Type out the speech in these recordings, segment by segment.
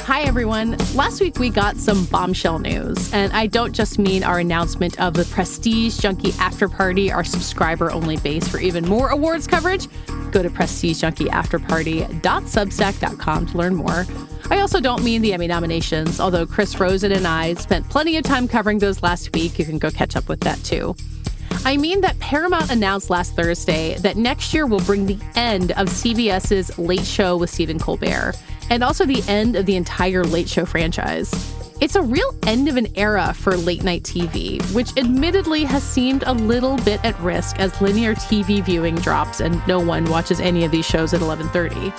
Hi, everyone. Last week, we got some bombshell news. And I don't just mean our announcement of the Prestige Junkie After Party, our subscriber-only base for even more awards coverage. Go to prestigejunkie.afterparty.substack.com to learn more. I also don't mean the Emmy nominations, although Chris Rosen and I spent plenty of time covering those last week. You can go catch up with that, too. I mean that Paramount announced last Thursday that next year will bring the end of CBS's Late Show with Stephen Colbert, and also the end of the entire Late Show franchise. It's a real end of an era for late-night TV, which admittedly has seemed a little bit at risk as linear TV viewing drops and no one watches any of these shows at 11:30.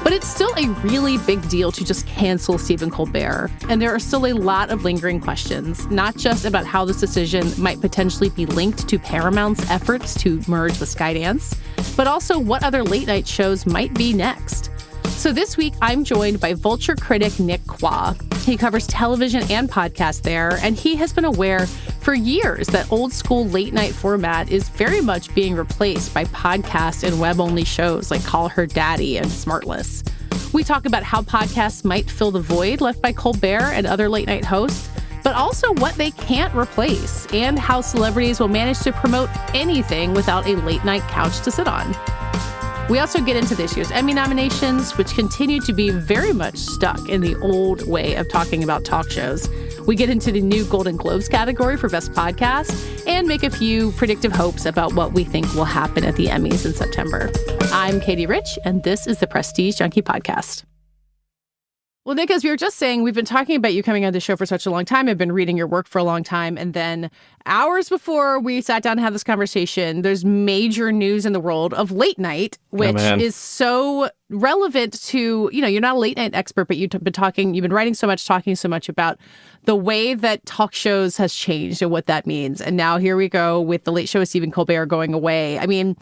But it's still a really big deal to just cancel Stephen Colbert, and there are still a lot of lingering questions, not just about how this decision might potentially be linked to Paramount's efforts to merge with Skydance, but also what other late-night shows might be next. So this week, I'm joined by Vulture critic Nick Quah. He covers television and podcasts there, and he has been aware for years that old-school late-night format is very much being replaced by podcast and web-only shows like Call Her Daddy and Smartless. We talk about how podcasts might fill the void left by Colbert and other late-night hosts, but also what they can't replace, and how celebrities will manage to promote anything without a late-night couch to sit on. We also get into this year's Emmy nominations, which continue to be very much stuck in the old way of talking about talk shows. We get into the new Golden Globes category for Best Podcast and make a few predictive hopes about what we think will happen at the Emmys in September. I'm Katey Rich, and this is the Prestige Junkie Podcast. Well, Nick, as we were just saying, we've been talking about you coming on the show for such a long time. I've been reading your work for a long time. And then hours before we sat down and had this conversation, there's major news in the world of late night, which is so relevant to, you're not a late night expert, but you've been writing so much, talking so much about the way that talk shows has changed and what that means. And now here we go with the Late Show with Stephen Colbert going away. I mean,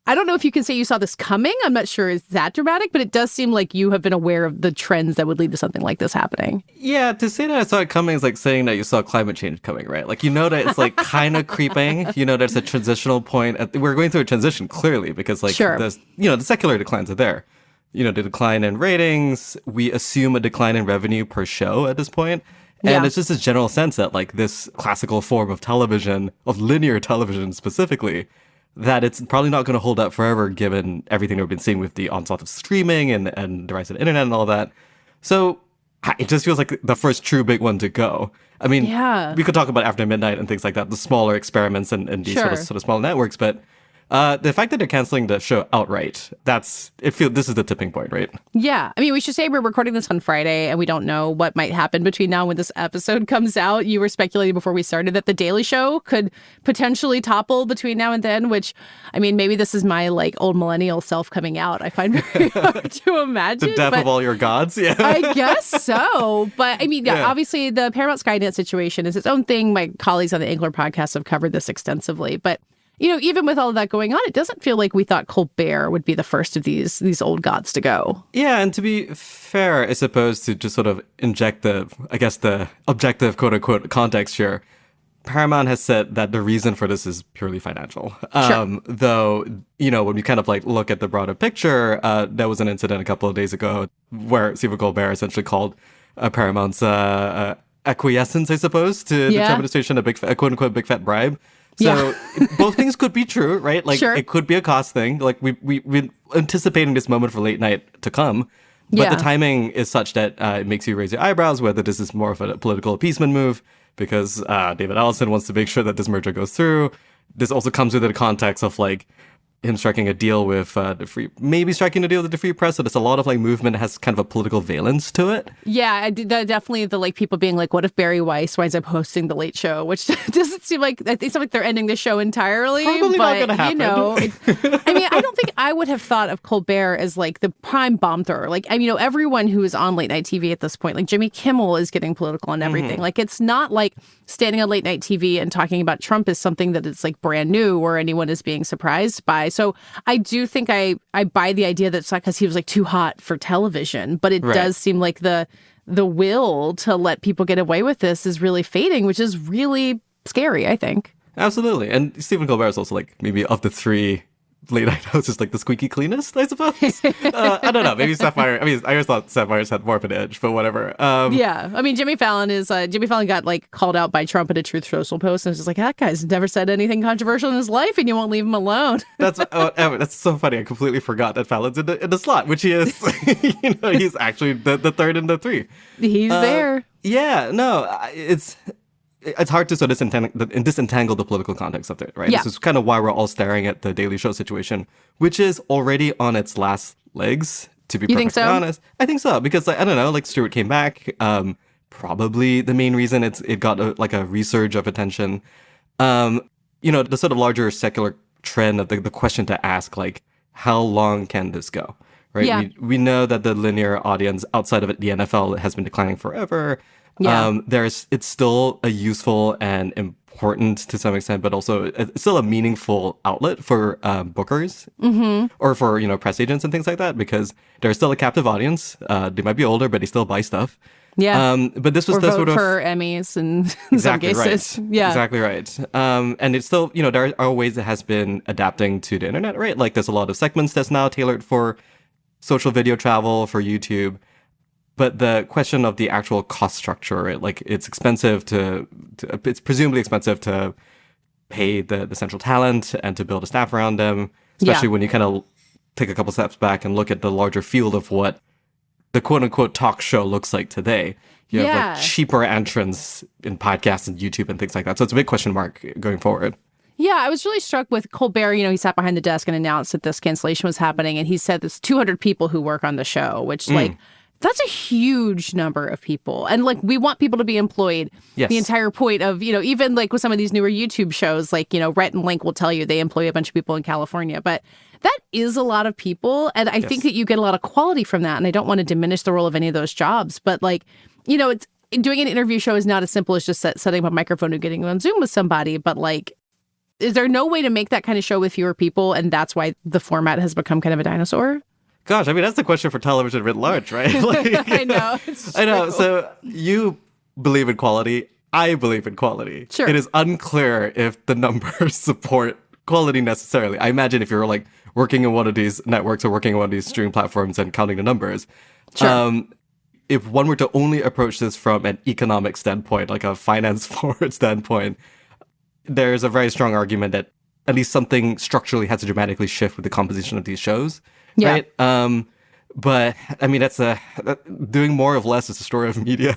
I don't know if you can say you saw this coming. I'm not sure it's that dramatic, but it does seem like you have been aware of the trends that would lead to something like this happening. Yeah, to say that I saw it coming is like saying that you saw climate change coming, right? Like, that it's like kind of creeping. There's a transitional point. We're going through a transition, clearly, because like, the secular declines are there. The decline in ratings, we assume a decline in revenue per show at this point. And it's just this general sense that like this classical form of television, of linear television specifically, that it's probably not going to hold up forever given everything we've been seeing with the onslaught of streaming and the rise of the internet and all that. So it just feels like the first true big one to go. I mean, we could talk about After Midnight and things like that, the smaller experiments and these sort of small networks, but the fact that they're canceling the show outright, this is the tipping point, right? Yeah. I mean, we should say we're recording this on Friday, and we don't know what might happen between now and when this episode comes out. You were speculating before we started that The Daily Show could potentially topple between now and then, which, I mean, maybe this is my, like, old millennial self coming out. I find very hard to imagine. The death of all your gods? Yeah. I guess so. But, I mean, obviously, the Paramount Skydance situation is its own thing. My colleagues on the Angler podcast have covered this extensively. But even with all of that going on, it doesn't feel like we thought Colbert would be the first of these old gods to go. Yeah, and to be fair, I suppose, to just sort of inject the objective, quote-unquote, context here, Paramount has said that the reason for this is purely financial. Though, when we kind of like look at the broader picture, there was an incident a couple of days ago where Stephen Colbert essentially called Paramount's acquiescence, I suppose, to the Trump administration a quote-unquote big fat bribe. So both things could be true, right? Like it could be a cost thing. Like we're anticipating this moment for late night to come. But the timing is such that it makes you raise your eyebrows, whether this is more of a political appeasement move because David Ellison wants to make sure that this merger goes through. This also comes with the context of like him striking a deal with the Free Press. So there's a lot of like movement that has kind of a political valence to it. Yeah, definitely the like people being like, what if Barry Weiss winds up hosting the Late Show? Which doesn't seem like, it seems like they're ending the show entirely. Probably not going to happen. I mean, I don't think I would have thought of Colbert as like the prime bomb thrower. Like, I mean, everyone who is on late night TV at this point, like Jimmy Kimmel is getting political and everything. Like, it's not like standing on late night TV and talking about Trump is something that is like brand new or anyone is being surprised by. So I do think I buy the idea that it's not because he was like too hot for television, but it does seem like the will to let people get away with this is really fading, which is really scary, I think. Absolutely. And Stephen Colbert is also like maybe of the three late night host is like the squeaky cleanest, I suppose. I don't know. Maybe Sapphire. I mean, I always thought Sapphire's had more of an edge, but whatever. Yeah. I mean, Jimmy Fallon got like called out by Trump in a Truth Social post, and it's just like, that guy's never said anything controversial in his life, and you won't leave him alone. That's so funny. I completely forgot that Fallon's in the slot, which he is. He's actually the third in the three. He's there. Yeah. No, it's hard to sort of disentangle the political context of it, right? Yeah. This is kind of why we're all staring at the Daily Show situation, which is already on its last legs, to be perfectly honest. I think so, because I don't know, Stewart came back. Probably the main reason it got a resurge of attention. The sort of larger secular trend of the question to ask, how long can this go? Right? Yeah. We know that the linear audience outside of the NFL has been declining forever. Yeah. It's still a useful and important to some extent, but also it's still a meaningful outlet for bookers or for press agents and things like that, because there's still a captive audience. They might be older, but they still buy stuff. Yeah. But this was or the vote sort of for Emmys in exactly some cases. Right. Yeah. Exactly right. And it's still there are ways it has been adapting to the internet, right? Like there's a lot of segments that's now tailored for social video travel for YouTube. But the question of the actual cost structure, right? It's expensive it's presumably expensive to pay the central talent and to build a staff around them, especially when you kind of take a couple steps back and look at the larger field of what the quote unquote talk show looks like today. You have cheaper entrants in podcasts and YouTube and things like that. So it's a big question mark going forward. Yeah, I was really struck with Colbert. He sat behind the desk and announced that this cancellation was happening. And he said there's 200 people who work on the show, which that's a huge number of people. And we want people to be employed. Yes. The entire point of, even with some of these newer YouTube shows, Rhett and Link will tell you they employ a bunch of people in California. But that is a lot of people. And I think that you get a lot of quality from that. And I don't want to diminish the role of any of those jobs. But it's doing an interview show is not as simple as just setting up a microphone and getting on Zoom with somebody. But is there no way to make that kind of show with fewer people? And that's why the format has become kind of a dinosaur? Gosh, I mean, that's the question for television writ large, right? I know. I know. So you believe in quality. I believe in quality. Sure. It is unclear if the numbers support quality necessarily. I imagine if you're working in one of these networks or working in one of these streaming platforms and counting the numbers. Sure. If one were to only approach this from an economic standpoint, like a finance forward standpoint, there's a very strong argument that at least something structurally has to dramatically shift with the composition of these shows. Yeah. Right. But I mean, doing more of less is the story of media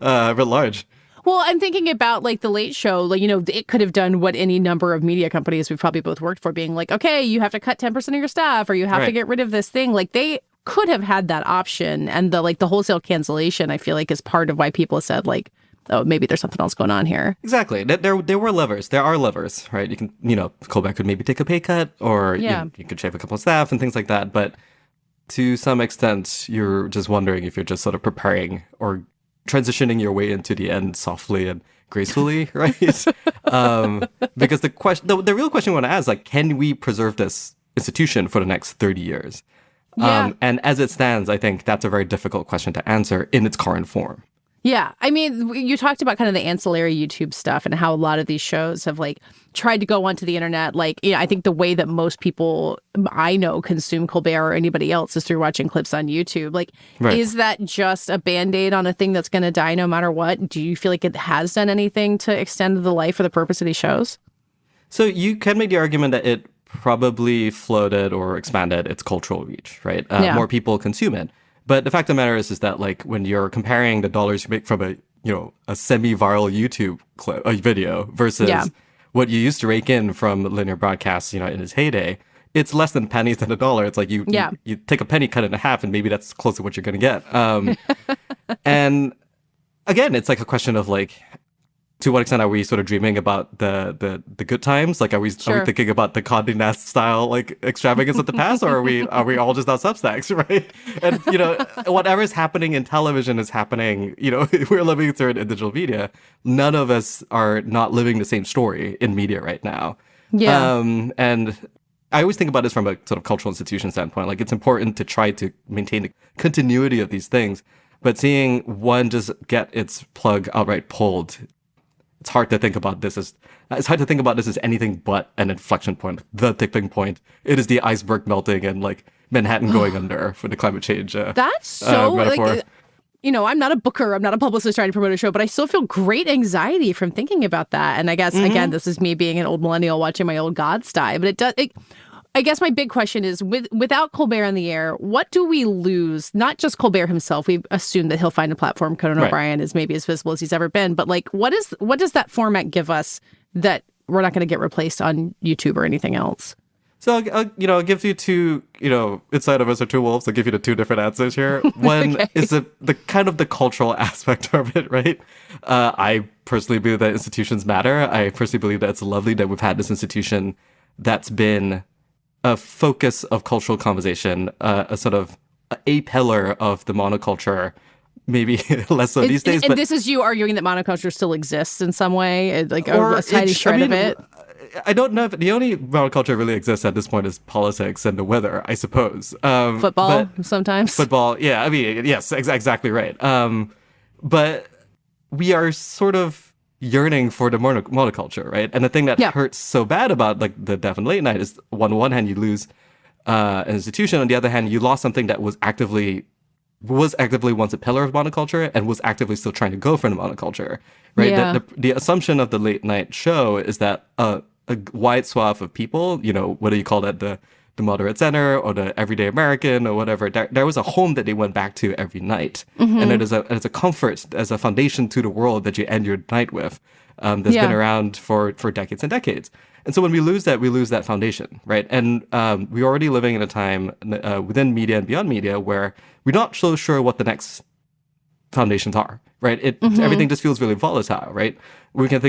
writ large. Well, I'm thinking about the Late Show, it could have done what any number of media companies we've probably both worked for, being okay, you have to cut 10% of your staff, or you have to get rid of this thing. They could have had that option. And the wholesale cancellation, I feel is part of why people have said oh, maybe there's something else going on here. Exactly. There were levers. There are levers, right? You can, Colbert could maybe take a pay cut, or you could shave a couple of staff and things like that. But to some extent, you're just wondering if you're just sort of preparing or transitioning your way into the end softly and gracefully, right? Because the real question we want to ask is can we preserve this institution for the next 30 years? Yeah. And as it stands, I think that's a very difficult question to answer in its current form. Yeah. I mean, you talked about kind of the ancillary YouTube stuff and how a lot of these shows have tried to go onto the internet. I think the way that most people I know consume Colbert or anybody else is through watching clips on YouTube. Right. Is that just a Band-Aid on a thing that's going to die no matter what? Do you feel like it has done anything to extend the life or the purpose of these shows? So you can make the argument that it probably floated or expanded its cultural reach, right? More people consume it. But the fact of the matter is that when you're comparing the dollars you make from a semi-viral YouTube clip, a video versus what you used to rake in from linear broadcasts, in its heyday, it's less than pennies than a dollar. It's you take a penny, cut it in half, and maybe that's close to what you're going to get. And again, it's a question of to what extent are we sort of dreaming about the good times? Are we thinking about the Condé Nast style extravagance of the past, or are we all just on Substacks, right? And whatever's happening in television is happening. We're living through it in digital media. None of us are not living the same story in media right now. Yeah. And I always think about this from a sort of cultural institution standpoint. It's important to try to maintain the continuity of these things, but seeing one just get its plug outright pulled it's hard to think about this as anything but an inflection point, the tipping point. It is the iceberg melting and like Manhattan going under for the climate change. That's so metaphor. I'm not a booker, I'm not a publicist trying to promote a show, but I still feel great anxiety from thinking about that. And I guess again, this is me being an old millennial watching my old gods die, but I guess my big question is, without Colbert on the air, what do we lose? Not just Colbert himself. We assume that he'll find a platform. Conan O'Brien is maybe as visible as he's ever been. But like, what does that format give us that we're not going to get replaced on YouTube or anything else? So, I'll give you two, inside of us are two wolves. I'll give you the two different answers here. One is the kind of the cultural aspect of it, right? I personally believe that institutions matter. I personally believe that it's lovely that we've had this institution that's been a focus of cultural conversation, a sort of a pillar of the monoculture, maybe less so these days. And this is you arguing that monoculture still exists in some way, like a tiny shred of it? I don't know if the only monoculture really exists at this point is politics and the weather, I suppose. Football, sometimes. Football, yeah. I mean, yes, exactly right. But we are sort of yearning for the monoculture, right? And the thing that hurts so bad about like the deaf and late night is on one hand you lose an institution, on the other hand you lost something that was actively once a pillar of monoculture and was actively still trying to go for the monoculture, right? Yeah. The assumption of the late night show is that a wide swath of people, whether you call that the moderate center or the everyday American or whatever, there was a home that they went back to every night. And it is a comfort, as a foundation to the world that you end your night with, that's been around for decades and decades. And so when we lose that foundation, right? And we're already living in a time within media and beyond media where we're not so sure what the next foundations are, right? Everything just feels really volatile, right? We can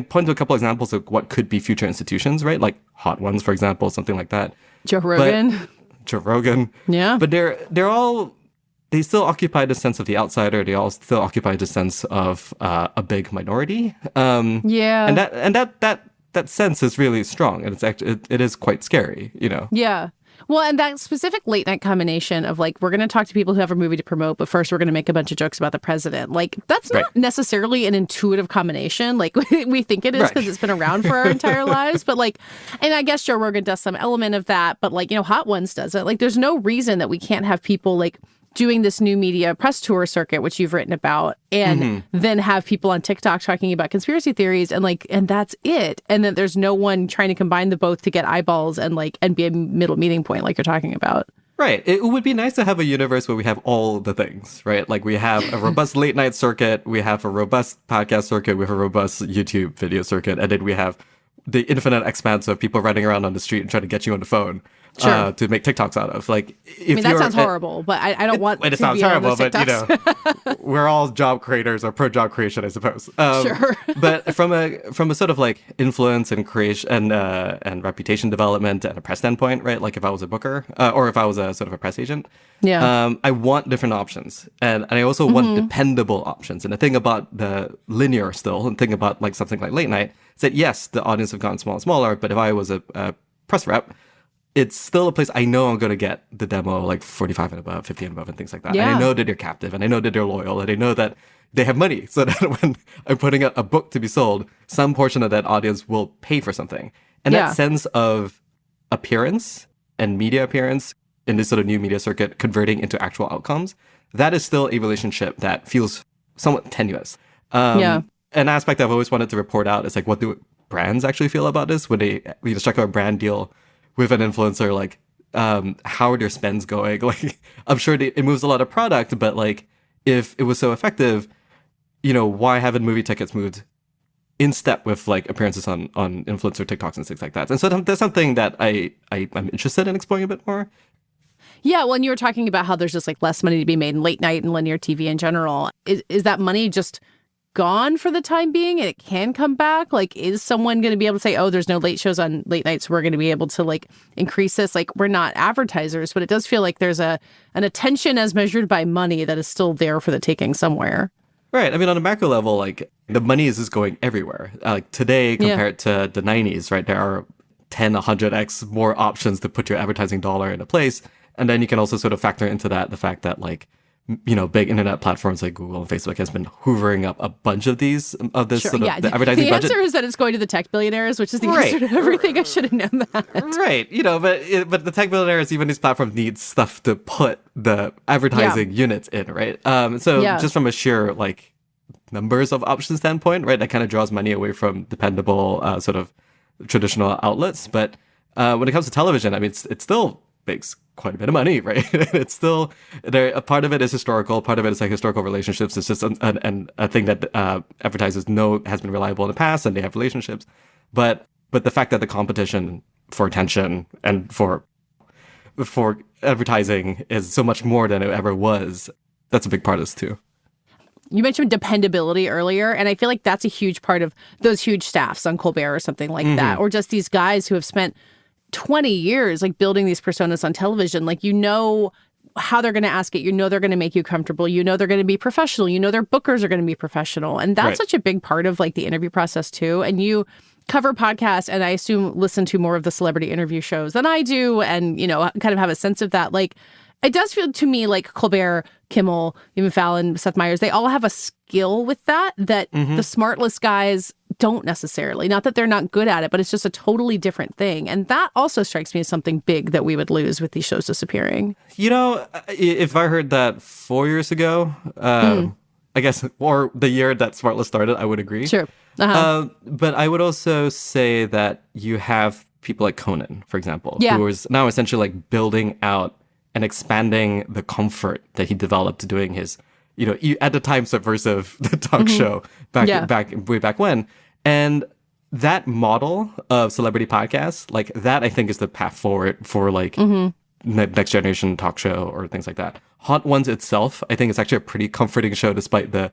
point to a couple examples of what could be future institutions, right? Like Hot Ones, for example, something like that. Joe Rogan. Yeah. But they still occupy the sense of the outsider. They all still occupy the sense of a big minority. And that sense is really strong, and it is quite scary, Yeah. Well, and that specific late night combination of like, we're going to talk to people who have a movie to promote, but first we're going to make a bunch of jokes about the president. Like, that's not necessarily an intuitive combination. Like we think it is because it's been around for our entire lives. But like, and I guess Joe Rogan does some element of that, but like, Hot Ones does it. Like, there's no reason that we can't have people like doing this new media press tour circuit, which you've written about, and then have people on TikTok talking about conspiracy theories and that's it. And then there's no one trying to combine the both to get eyeballs and be a middle meeting point like you're talking about. Right. It would be nice to have a universe where we have all the things, right? Like we have a robust late night circuit, we have a robust podcast circuit, we have a robust YouTube video circuit, and then we have the infinite expanse of people running around on the street and trying to get you on the phone. To make TikToks out of. Like, that sounds horrible, but I don't want it to sounds be on horrible, those but we're all job creators or pro job creation, I suppose. But from a sort of like influence and creation and reputation development and a press standpoint, right? Like if I was a booker or if I was a sort of a press agent, I want different options, and I also want dependable options. And the thing about the linear still, and thing about like something like late night, is that yes, the audience have gotten smaller and smaller, but if I was a press rep, it's still a place I know I'm going to get the demo like 45 and above, 50 and above, and things like that. Yeah. And I know that they're captive, and I know that they're loyal, and I know that they have money, so that when I'm putting out a book to be sold, some portion of that audience will pay for something. And that sense of appearance and media appearance in this sort of new media circuit converting into actual outcomes, that is still a relationship that feels somewhat tenuous. An aspect I've always wanted to report out is like, what do brands actually feel about this when they strike out a brand deal with an influencer? Like, how are their spends going? Like, I'm sure it moves a lot of product, but like, if it was so effective, why haven't movie tickets moved in step with like appearances on influencer TikToks and things like that? And so that's something that I'm interested in exploring a bit more. Yeah, well, and you were talking about how there's just like less money to be made in late night and linear TV in general. Is that money just gone for the time being and it can come back? Like, is someone going to be able to say, oh, there's no late shows on late nights, we're going to be able to like increase this? Like, we're not advertisers, but it does feel like there's an attention as measured by money that is still there for the taking somewhere. Right. I mean, on a macro level, like the money is just going everywhere. Like today compared to the 90s, right? There are 10, 100x more options to put your advertising dollar into place. And then you can also sort of factor into that the fact that like big internet platforms like Google and Facebook has been hoovering up a bunch of this sort of the advertising the budget. answer is that it's going to the tech billionaires, which is the answer to everything. I should have known that. Right. But the tech billionaires, even these platforms need stuff to put the advertising units in, right? Just from a sheer like numbers of options standpoint, right, that kind of draws money away from dependable sort of traditional outlets. But when it comes to television, I mean, it still makes quite a bit of money, right? It's still there. A part of it is historical. Part of it is like historical relationships. It's just a thing that advertisers know has been reliable in the past, and they have relationships. But the fact that the competition for attention and for advertising is so much more than it ever was, that's a big part of this too. You mentioned dependability earlier, and I feel like that's a huge part of those huge staffs on Colbert or something like that, or just these guys who have spent 20 years like building these personas on television. Like, how they're going to ask it, they're going to make you comfortable, they're going to be professional, their bookers are going to be professional, and that's such a big part of like the interview process too. And you cover podcasts, and I assume listen to more of the celebrity interview shows than I do, and kind of have a sense of that. Like, it does feel to me like Colbert, Kimmel, even Fallon, Seth Meyers, they all have a skill with that the smartless guys don't necessarily. Not that they're not good at it, but it's just a totally different thing. And that also strikes me as something big that we would lose with these shows disappearing. If I heard that 4 years ago, I guess, or the year that Smartless started, I would agree. Sure. But I would also say that you have people like Conan, for example, who is now essentially like building out and expanding the comfort that he developed doing his, at the time subversive talk show way back when. And that model of celebrity podcasts, like that, I think is the path forward for like next generation talk show or things like that. Hot Ones itself, I think it's actually a pretty comforting show despite the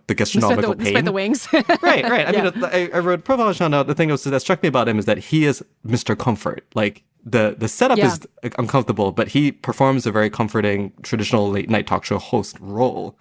gastronomical pain. Despite the wings. Right. I mean, I wrote a profile on Sean. The thing that struck me about him is that he is Mr. Comfort. Like the setup is uncomfortable, but he performs a very comforting traditional late night talk show host role.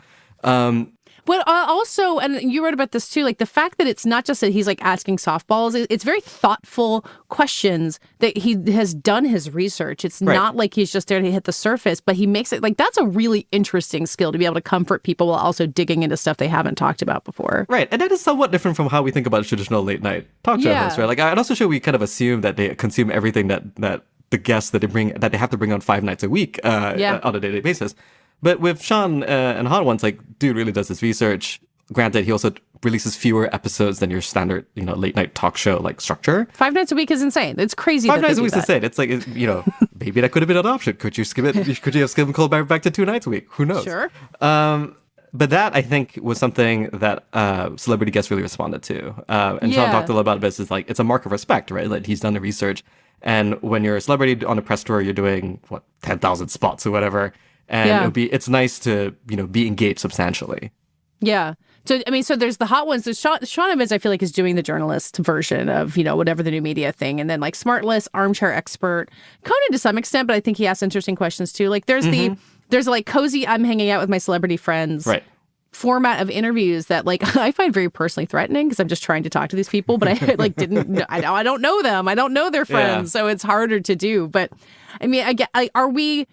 But also, and you wrote about this too, like the fact that it's not just that he's like asking softballs, it's very thoughtful questions that he has done his research. It's not like he's just there to hit the surface, but he makes it like that's a really interesting skill to be able to comfort people while also digging into stuff they haven't talked about before. Right. And that is somewhat different from how we think about traditional late night talk show hosts, right? Like I'm also sure we kind of assume that they consume everything that the guests that they have to bring on 5 nights a week on a daily basis. But with Sean and Hot Ones, like, dude really does his research. Granted, he also releases fewer episodes than your standard, late night talk show like structure. 5 nights a week is insane. It's crazy. 5 nights a week is insane. It's like, maybe that could have been an option. Could you skip it? Could you have skipped Colbert back to 2 nights a week? Who knows? Sure. But that, I think, was something that celebrity guests really responded to. And Sean talked a little about this. Is like, it's a mark of respect, right? Like, he's done the research. And when you're a celebrity on a press tour, you're doing, 10,000 spots or whatever. And it's nice to, be engaged substantially. Yeah. So, I mean, there's the Hot Ones. There's Sean Evans, I feel like, is doing the journalist version of, whatever the new media thing. And then like Smartless, Armchair Expert, Conan to some extent, but I think he asks interesting questions too. Like there's there's like cozy, I'm hanging out with my celebrity friends. Right. Format of interviews that like I find very personally threatening because I'm just trying to talk to these people, but I like I don't know them. I don't know their friends. So it's harder to do. But I mean, are we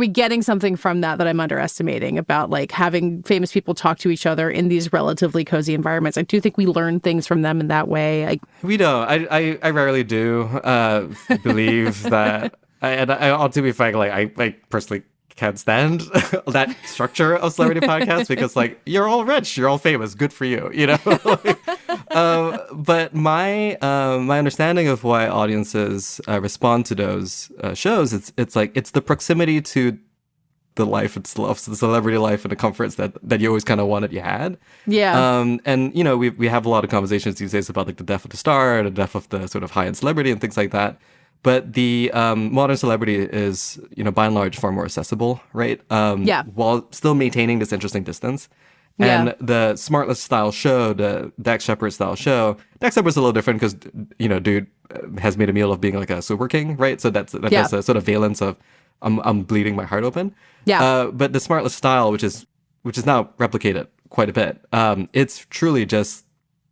getting something from that I'm underestimating about like having famous people talk to each other in these relatively cozy environments? I do think we learn things from them in that way. We don't. I rarely do believe that. I to be frank, like I personally can't stand that structure of celebrity podcasts because like you're all rich, you're all famous, good for you, But my understanding of why audiences respond to those shows, it's like it's the proximity to the life itself, the celebrity life and the comforts that you always kind of wanted you had. Yeah. And we have a lot of conversations these days about like the death of the star, the death of the sort of high-end celebrity and things like that. But the modern celebrity is, by and large, far more accessible, right? While still maintaining this interesting distance. And the Smartless style show, the Dax Shepard style show, Dax Shepard's a little different because, dude has made a meal of being like a super king, right? So that's a sort of valence of I'm bleeding my heart open. Yeah. But the Smartless style, which is now replicated quite a bit, it's truly just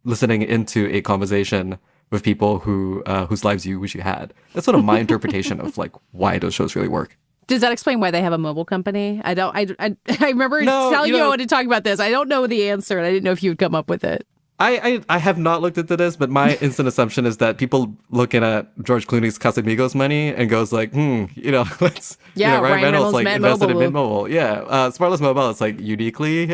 listening into a conversation with people whose lives you wish you had. That's sort of my interpretation of like why those shows really work. Does that explain why they have a mobile company? I don't. I remember No, telling you you I know- wanted to talk about this. I don't know the answer, and I didn't know if you would come up with it. I have not looked into this, but my instant assumption is that people looking at George Clooney's Casamigos money and goes like, let's Yeah, Ryan Reynolds like Mint invested in Mobile. Mint Mobile. Yeah, Smartless Mobile is like uniquely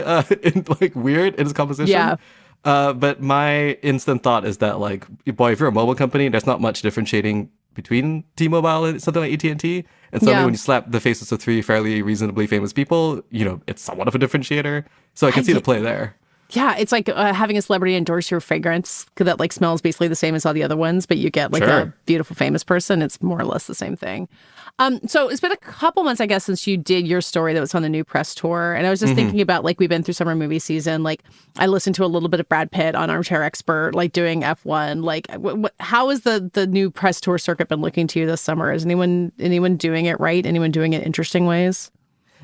weird in its composition. Yeah. But my instant thought is that like, boy, if you're a mobile company, there's not much differentiating between T-Mobile and something like AT&T. And suddenly Yeah. when you slap the faces of three fairly reasonably famous people, it's somewhat of a differentiator. So I can see the play there. Yeah, it's like having a celebrity endorse your fragrance that like smells basically the same as all the other ones, but you get like a Sure. beautiful famous person. It's more or less the same thing. So it's been a couple months, I guess, since you did your story that was on the new press tour. And I was just thinking about like we've been through summer movie season. Like I listened to a little bit of Brad Pitt on Armchair Expert, like doing F1. Like how has the new press tour circuit been looking to you this summer? Is anyone doing it right? Anyone doing it interesting ways?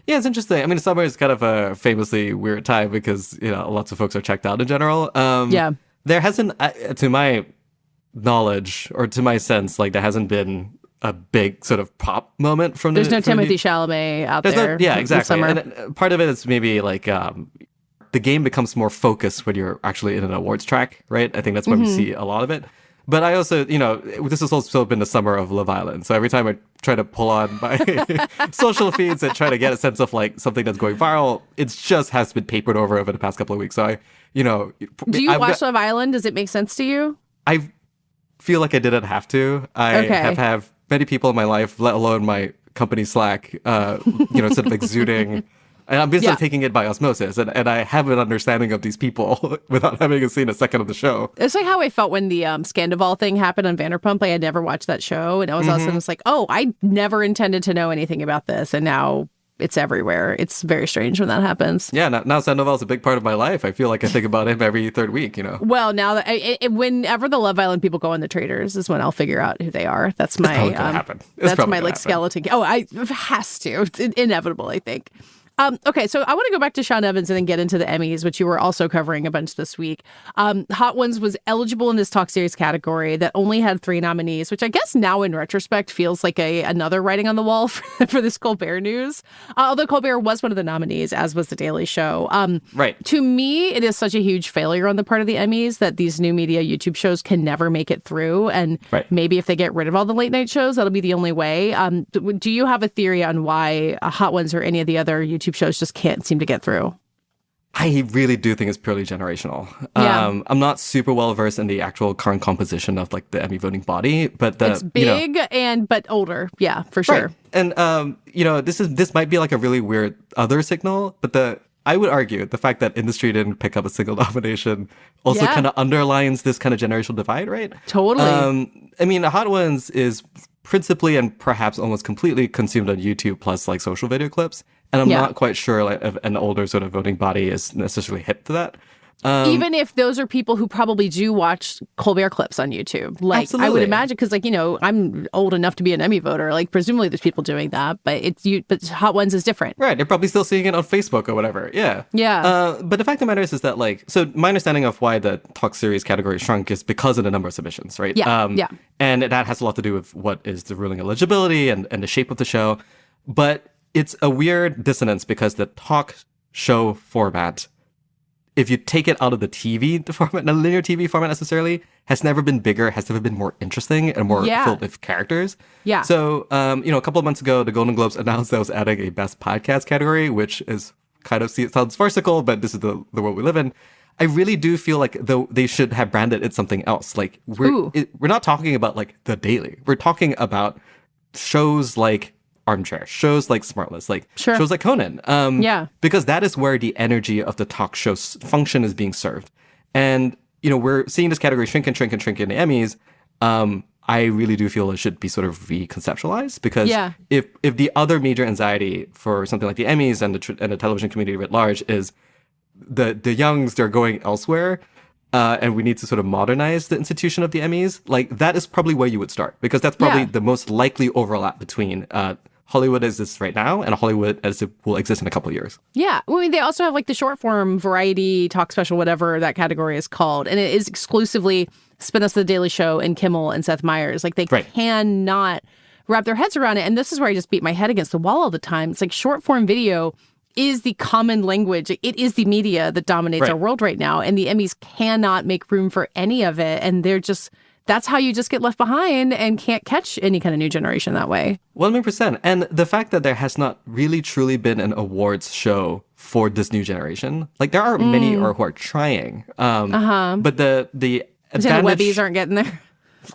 Yeah, it's interesting. I mean, summer is kind of a famously weird time because, lots of folks are checked out in general. Yeah. There hasn't, to my knowledge or to my sense, like there hasn't been a big sort of pop moment from There's the... no from Timothy the, Chalamet out there's there. no, yeah, this exactly. summer. And part of it is maybe like the game becomes more focused when you're actually in an awards track, right? I think that's where we see a lot of it. But I also, this has also been the summer of Love Island. So every time I try to pull on my social feeds and try to get a sense of like something that's going viral, it just has been papered over the past couple of weeks. So Do you watch Love Island? Does it make sense to you? I feel like I didn't have to. I Okay. have many people in my life, let alone my company Slack, sort of exuding. And I'm basically taking it by osmosis, and I have an understanding of these people without having seen a second of the show. It's like how I felt when the Scandival thing happened on Vanderpump. I had never watched that show, and I was also just like, oh, I never intended to know anything about this, and now it's everywhere. It's very strange when that happens. Yeah, now Sandoval's a big part of my life. I feel like I think about him every third week, Well, now that whenever the Love Island people go on the Traders is when I'll figure out who they are. That's my probably gonna happen. It's that's probably my gonna like happen. skeleton. Oh, it has to. It's inevitable, I think. Okay, so I want to go back to Sean Evans and then get into the Emmys, which you were also covering a bunch this week. Hot Ones was eligible in this talk series category that only had 3 nominees, which I guess now in retrospect feels like another writing on the wall for this Colbert news. Although Colbert was one of the nominees, as was The Daily Show. Right. To me, it is such a huge failure on the part of the Emmys that these new media YouTube shows can never make it through. And maybe if they get rid of all the late night shows, that'll be the only way. Do you have a theory on why Hot Ones or any of the other YouTube shows just can't seem to get through? I really do think it's purely generational. Yeah. I'm not super well versed in the actual current composition of like the Emmy voting body, but It's big but older. Yeah, for sure. Right. And this might be like a really weird other signal, but I would argue the fact that industry didn't pick up a single nomination also Yeah. kind of underlines this kind of generational divide, right? Totally. I mean, Hot Ones is principally and perhaps almost completely consumed on YouTube plus like social video clips. And I'm not quite sure like if an older sort of voting body is necessarily hip to that. Even if those are people who probably do watch Colbert clips on YouTube. Like, Absolutely. I would imagine, because, like, I'm old enough to be an Emmy voter. Like, presumably there's people doing that, but but Hot Ones is different. Right. They're probably still seeing it on Facebook or whatever. Yeah. Yeah. But the fact of the matter is that, like, so my understanding of why the talk series category shrunk is because of the number of submissions, right? Yeah. Yeah. And that has a lot to do with what is the ruling eligibility and the shape of the show. But it's a weird dissonance because the talk show format, if you take it out of the TV format, not linear TV format necessarily, has never been bigger, has never been more interesting and more filled with characters. Yeah. So, a couple of months ago, the Golden Globes announced that it was adding a best podcast category, which is kind of, it sounds farcical, but this is the world we live in. I really do feel like though they should have branded it something else. Like we're not talking about like The Daily. We're talking about shows like Armchair, shows like Smartless, like shows like Conan. Because that is where the energy of the talk show function is being served. And, we're seeing this category shrink and shrink and shrink in the Emmys. I really do feel it should be sort of reconceptualized because if the other major anxiety for something like the Emmys and the television community writ large is the youngs, they're going elsewhere, and we need to sort of modernize the institution of the Emmys, like that is probably where you would start because that's probably the most likely overlap between Hollywood as this right now and Hollywood as it will exist in a couple of years. Yeah. I mean, they also have like the short form variety talk special, whatever that category is called. And it is exclusively Spin Us the Daily Show and Kimmel and Seth Meyers. Like they cannot wrap their heads around it. And this is where I just beat my head against the wall all the time. It's like short form video is the common language. It is the media that dominates our world right now. And the Emmys cannot make room for any of it. And that's how you just get left behind and can't catch any kind of new generation that way. 100%. And the fact that there has not really truly been an awards show for this new generation. Like, there are many who are trying. But the advantage... Webbies aren't getting there.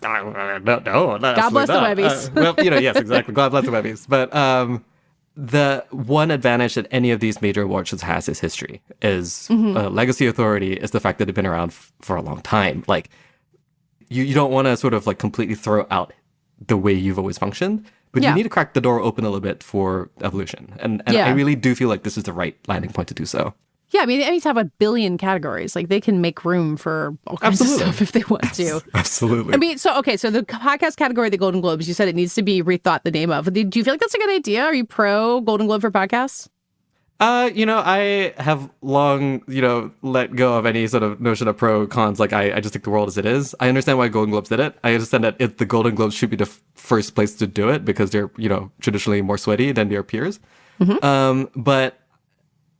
No, God bless the Webbies. Well, yes, exactly. God bless the Webbies. But the one advantage that any of these major award shows has is history, is legacy authority, is the fact that they've been around for a long time. Like, you don't want to sort of like completely throw out the way you've always functioned, but you need to crack the door open a little bit for evolution. And I really do feel like this is the right landing point to do so. Yeah, I mean, the Emmys have 1 billion categories. Like, they can make room for all kinds of stuff if they want to. Absolutely. I mean, so the podcast category, the Golden Globes, you said it needs to be rethought the name of. Do you feel like that's a good idea? Are you pro Golden Globe for podcasts? I have long, let go of any sort of notion of pro cons. Like, I just think the world as it is. I understand why Golden Globes did it. I understand that the Golden Globes should be the first place to do it because they're, traditionally more sweaty than their peers. But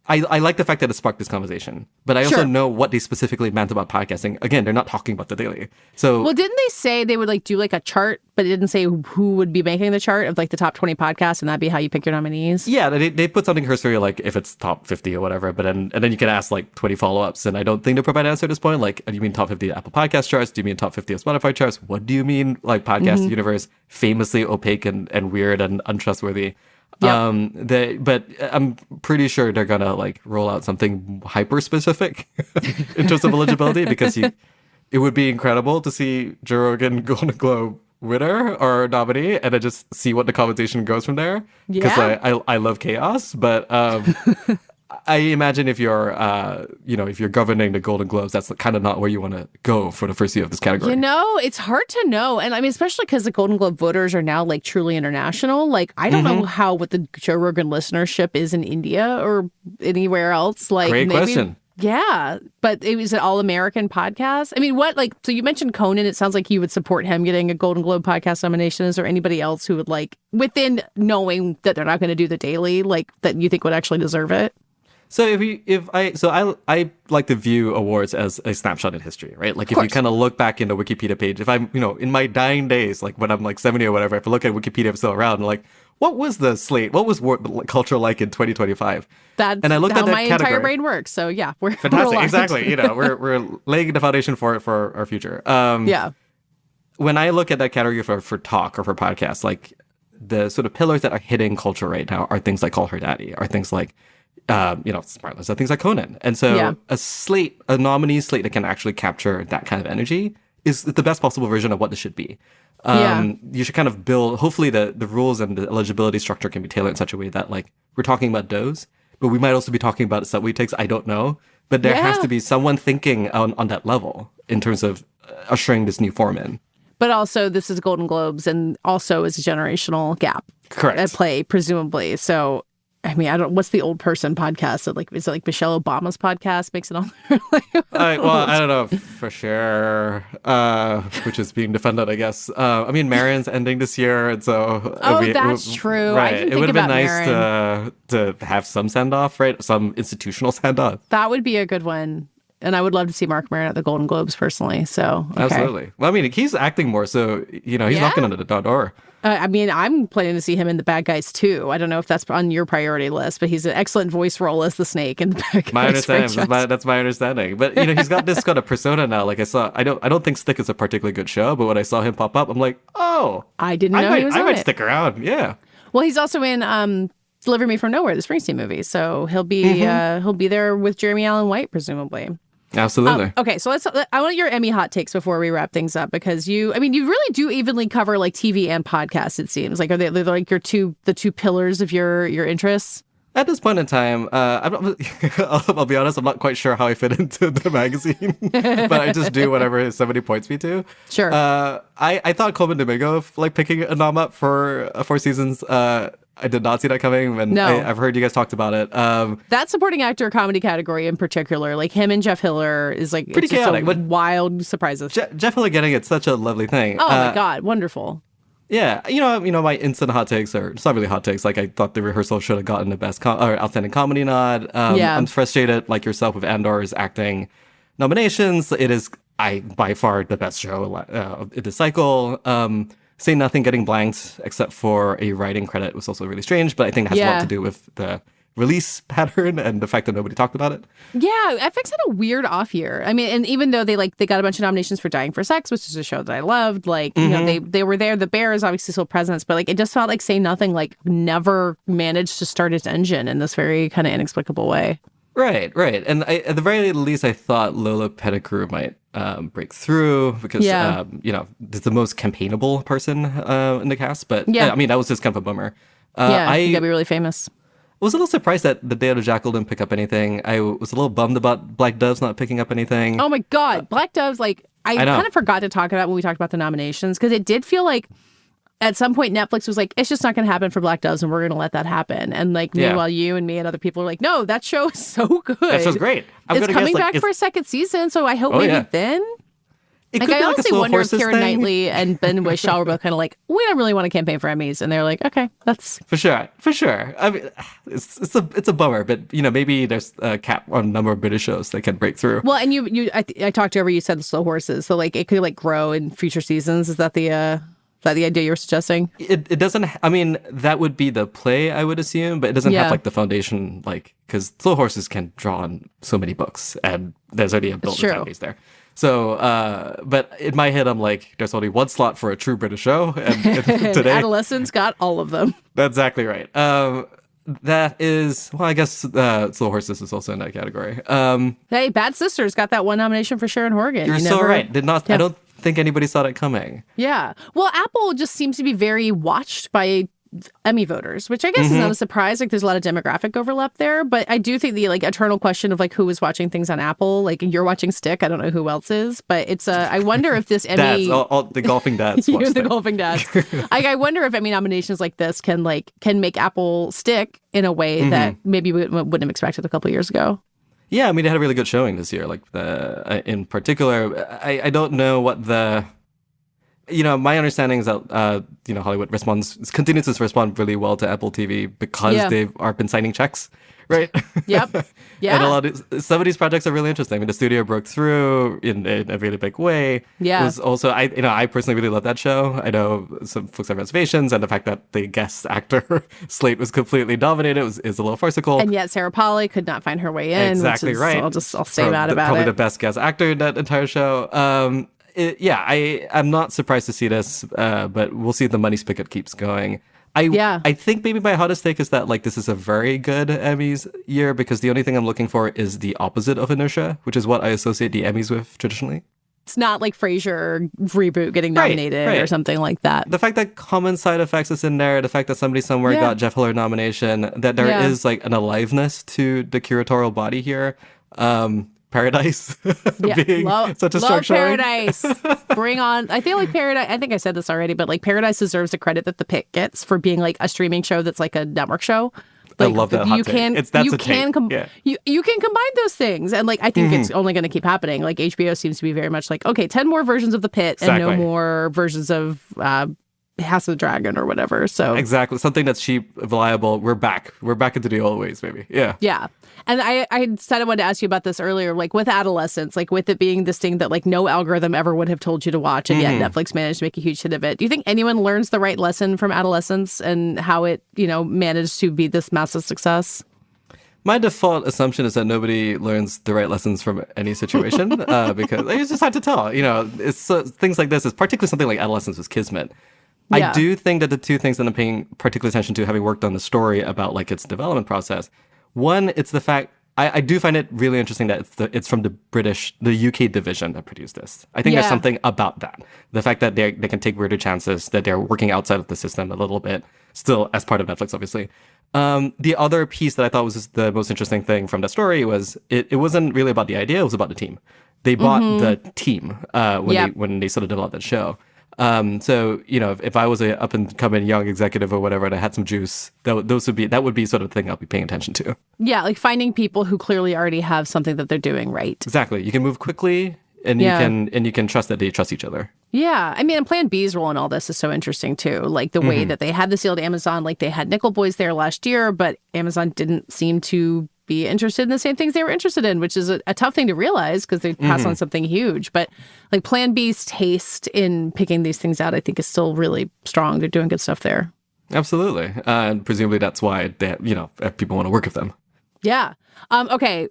I like the fact that it sparked this conversation, but I also know what they specifically meant about podcasting. Again, they're not talking about The Daily. So, well, didn't they say they would do a chart, but it didn't say who would be making the chart of the top 20 podcasts, and that'd be how you pick your nominees? Yeah, they put something cursory, like if it's top 50 or whatever, but and then you can ask 20 follow-ups, and I don't think they provide an answer at this point. Like, do you mean top 50 Apple Podcast charts? Do you mean top 50 of Spotify charts? What do you mean? Podcast universe, famously opaque and weird and untrustworthy. Yep. But I'm pretty sure they're gonna roll out something hyper specific in terms of eligibility, because it would be incredible to see Joe Rogan Golden Globe winner or nominee, and then just see what the conversation goes from there. Because I love chaos, but I imagine if you're if you're governing the Golden Globes, that's kind of not where you want to go for the first year of this category. It's hard to know. And I mean, especially because the Golden Globe voters are now truly international. I don't know what the Joe Rogan listenership is in India or anywhere else. Great question. Yeah. But it was an all-American podcast. I mean, so you mentioned Conan. It sounds like you would support him getting a Golden Globe podcast nomination. Is there anybody else who would within knowing that they're not going to do The Daily, that you think would actually deserve it? So I like to view awards as a snapshot in history, right? If you kind of look back in the Wikipedia page, if I'm, in my dying days, when I'm 70 or whatever, if I look at Wikipedia, I'm still around, what was the slate? What was culture like in 2025? And I looked at that my category. Entire brain works. So yeah, we're fantastic. We're exactly. We're laying the foundation for our future. When I look at that category for talk or for podcasts, the sort of pillars that are hitting culture right now are things like Call Her Daddy, are things like Smartless, are things like Conan. And so a nominee slate that can actually capture that kind of energy is the best possible version of what this should be. You should kind of build, hopefully the rules and the eligibility structure can be tailored in such a way that we're talking about those, but we might also be talking about Subway takes. I don't know. But there has to be someone thinking on that level in terms of ushering this new form in. But also, this is Golden Globes, and also is a generational gap at play, presumably. So, I mean, what's the old person podcast? Is it Michelle Obama's podcast makes it on there? I don't know for sure, which is being defended, I guess. I mean, Marion's ending this year, and so... that's true. Right. I didn't it would have been nice Marin. to have some send-off, right? Some institutional send-off. That would be a good one. And I would love to see Mark Maron at the Golden Globes, personally. So, okay. Absolutely. Well, I mean, he's acting more, so, he's knocking on the door. I mean, I'm planning to see him in The Bad Guys, too. I don't know if that's on your priority list, but he's an excellent voice role as the Snake in The Bad Guys. My understanding. That's my understanding. But, he's got this kind of persona now. I don't think Stick is a particularly good show, but when I saw him pop up, I'm like, oh. I didn't know he was on it. I might stick around, yeah. Well, he's also in Deliver Me From Nowhere, the Springsteen movie. So he'll be there with Jeremy Allen White, presumably. Absolutely. Okay, so I want your Emmy hot takes before we wrap things up, because you really do evenly cover TV and podcasts, it seems. Are they the two pillars of your interests? At this point in time, I'll be honest, I'm not quite sure how I fit into the magazine, but I just do whatever somebody points me to. Sure. I thought Coleman Domingo picking a nom up for 4 seasons. I did not see that coming, and I've heard you guys talked about it. That supporting actor comedy category in particular, him and Jeff Hiller, is pretty chaotic, but wild surprises. Jeff Hiller getting it's such a lovely thing. Oh my God, wonderful. Yeah, my instant hot takes are, it's not really hot takes. Like, I thought the rehearsal should have gotten the best or outstanding comedy nod. Yeah. I'm frustrated, like yourself, with Andor's acting nominations. It is, by far the best show in the cycle. Say Nothing getting blanked except for a writing credit was also really strange, but I think it has a lot to do with the release pattern and the fact that nobody talked about it. Yeah, FX had a weird off year. I mean, and even though they got a bunch of nominations for Dying for Sex, which is a show that I loved, like, you know, they were there. The Bear is obviously still presence, but like it just felt like Say Nothing like never managed to start its engine in this very kind of inexplicable way. Right. And at the very least, I thought Lola Pettigrew might break through because, is the most campaignable person in the cast. But I mean, that was just kind of a bummer. You gotta be really famous. I was a little surprised that The Day of the Jackal didn't pick up anything. I was a little bummed about Black Doves not picking up anything. Oh my God. Black Doves, like, I kind of forgot to talk about when we talked about the nominations because it did feel like at some point Netflix was like, it's just not going to happen for Black Doves and we're going to let that happen. And like, meanwhile, you and me and other people are like, no, that show is so good. That show's great. It's coming back for a second season, so I hope maybe then. Like, I honestly wonder if Keira Knightley and Ben Whishaw were both kind of like, we don't really want to campaign for Emmys, and they're like, okay, that's for sure. I mean, it's a bummer, but maybe there's a cap on the number of British shows that can break through. Well, and I talked to her. You said the Slow Horses, so like it could like grow in future seasons. Is that the idea you were suggesting? It doesn't. I mean, that would be the play, I would assume, but it doesn't have like the foundation, like because Slow Horses can draw on so many books, and there's already a built-in fan base there. So, but in my head, I'm like, there's only one slot for a true British show, and today Adolescents got all of them. That's exactly right. That is, well, I guess Slow Horses is also in that category. Hey, Bad Sisters got that one nomination for Sharon Horgan. You're so right. Did not. I don't think anybody saw that coming. Yeah. Well, Apple just seems to be very watched by Emmy voters, which I guess is not a surprise. Like, there's a lot of demographic overlap there, but I do think the like eternal question of like who is watching things on Apple. Like, you're watching Stick. I don't know who else is, but it's I wonder if this Emmy, dads, all the golfing dads, you're the golfing dads. I wonder if Emmy nominations like this can make Apple stick in a way that maybe we wouldn't have expected a couple of years ago. Yeah, I mean, they had a really good showing this year. Like in particular, I don't know what the. My understanding is that, Hollywood continues to respond really well to Apple TV because they've been signing checks, right? Yep. Yeah. And some of these projects are really interesting. I mean, the studio broke through in a really big way. Yeah. It was also, I personally really love that show. I know some folks have reservations, and the fact that the guest actor slate was completely dominated is a little farcical. And yet Sarah Polley could not find her way in. Exactly right. I'll say mad about probably it. The best guest actor in that entire show. I'm not surprised to see this, but we'll see if the money spigot keeps going. I think maybe my hottest take is that like this is a very good Emmys year because the only thing I'm looking for is the opposite of inertia, which is what I associate the Emmys with traditionally. It's not like Frasier reboot getting nominated or something like that. The fact that Common Side Effects is in there, the fact that somebody somewhere got Jeff Hiller nomination, that there is like an aliveness to the curatorial body here. Paradise being such a strong showing. Paradise. Bring on. I feel like Paradise, I think I said this already, but like Paradise deserves the credit that The Pit gets for being like a streaming show that's like a network show. Like, I love that hot take. You can combine those things. And like, I think it's only going to keep happening. Like HBO seems to be very much like, okay, 10 more versions of The Pit and no more versions of House of the Dragon or whatever. So exactly. Something that's cheap, reliable. We're back into the old ways, maybe. Yeah. Yeah. And I said I wanted to ask you about this earlier, like with Adolescence, like with it being this thing that like no algorithm ever would have told you to watch, and yet Netflix managed to make a huge hit of it. Do you think anyone learns the right lesson from Adolescence and how it, managed to be this massive success? My default assumption is that nobody learns the right lessons from any situation because it's just hard to tell. It's things like this, is particularly something like Adolescence was Kismet. I do think that the two things that I'm paying particular attention to, having worked on the story about like its development process, one, it's the fact I do find it really interesting that it's from the UK division that produced this. I think there's something about that. The fact that they can take weirder chances, that they're working outside of the system a little bit, still as part of Netflix, obviously. The other piece that I thought was the most interesting thing from the story was it wasn't really about the idea, it was about the team. They bought the team when they sort of developed that show. So, if I was a up and coming young executive or whatever, and I had some juice, that would be sort of the thing I'll be paying attention to. Yeah. Like finding people who clearly already have something that they're doing right. Exactly. You can move quickly and you can trust that they trust each other. Yeah. I mean, and Plan B's role in all this is so interesting, too. Like the way that they had this deal to Amazon, like they had Nickel Boys there last year, but Amazon didn't seem to be interested in the same things they were interested in, which is a tough thing to realize because they pass on something huge. But like Plan B's taste in picking these things out, I think is still really strong. They're doing good stuff there. Absolutely. And presumably that's why they, people want to work with them. Yeah. Okay.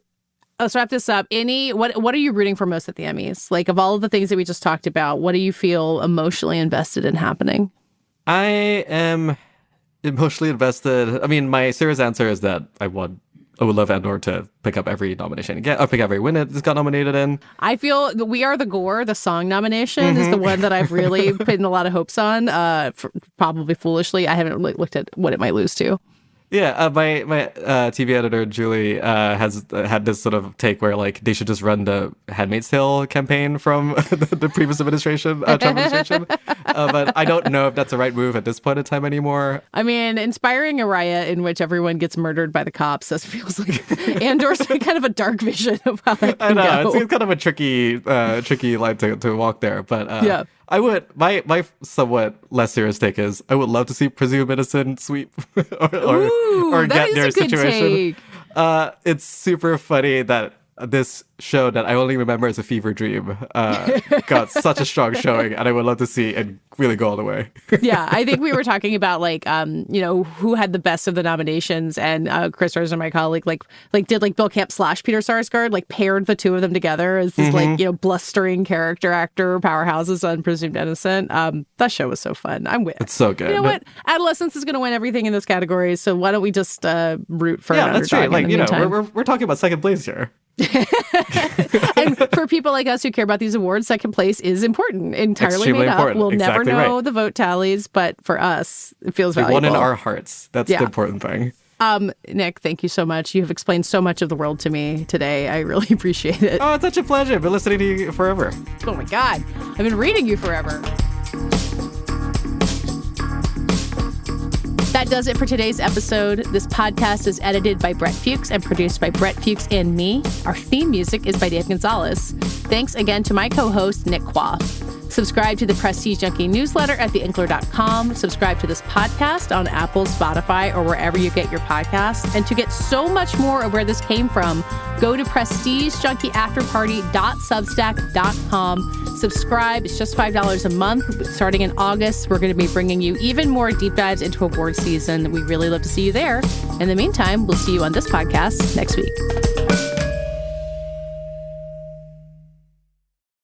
Let's wrap this up. What are you rooting for most at the Emmys? Like, of all of the things that we just talked about, what do you feel emotionally invested in happening? I am emotionally invested. I mean, my serious answer is that I would love Andor to pick up every nomination again, or pick every win it's got nominated in. I feel that We Are the Gore, the song nomination, is the one that I've really put in a lot of hopes on, probably foolishly. I haven't looked at what it might lose to. Yeah, my TV editor, Julie, has had this sort of take where, like, they should just run the Handmaid's Tale campaign from the previous administration, Trump administration. But I don't know if that's the right move at this point in time anymore. I mean, inspiring a riot in which everyone gets murdered by the cops, that feels like Andor's kind of a dark vision of how that can go. It's kind of a tricky line to walk there. But yeah. My somewhat less serious take is I would love to see Presume Innocent sweep or get their situation. It's super funny that this show that I only remember as a fever dream got such a strong showing, and I would love to see it really go all the way. Yeah, I think we were talking about who had the best of the nominations, and Chris Rosen, my colleague, did Bill Camp / Peter Sarsgaard, paired the two of them together as this blustering character actor powerhouses on Presumed Innocent. That show was so fun. I'm with. It's so good. You know what? Adolescence is going to win everything in this category, so why don't we just root for an underdog? That's right. We're talking about second place here. And for people like us who care about these awards, second place is important. Entirely Extremely made up. important. We'll Exactly never know right. the vote tallies, but for us, it feels valuable. One in our hearts. That's the important thing. Nick, thank you so much. You have explained so much of the world to me today. I really appreciate it. Oh, it's such a pleasure. I've been listening to you forever. Oh my God. I've been reading you forever. That does it for today's episode. This podcast is edited by Brett Fuchs and produced by Brett Fuchs and me. Our theme music is by Dave Gonzalez. Thanks again to my co-host, Nick Quah. Subscribe to the Prestige Junkie newsletter at theinkler.com. Subscribe to this podcast on Apple, Spotify, or wherever you get your podcasts. And to get so much more of where this came from, go to prestigejunkie.afterparty.substack.com. Subscribe. It's just $5 a month. Starting in August, we're going to be bringing you even more deep dives into award season. We really love to see you there. In the meantime, we'll see you on this podcast next week.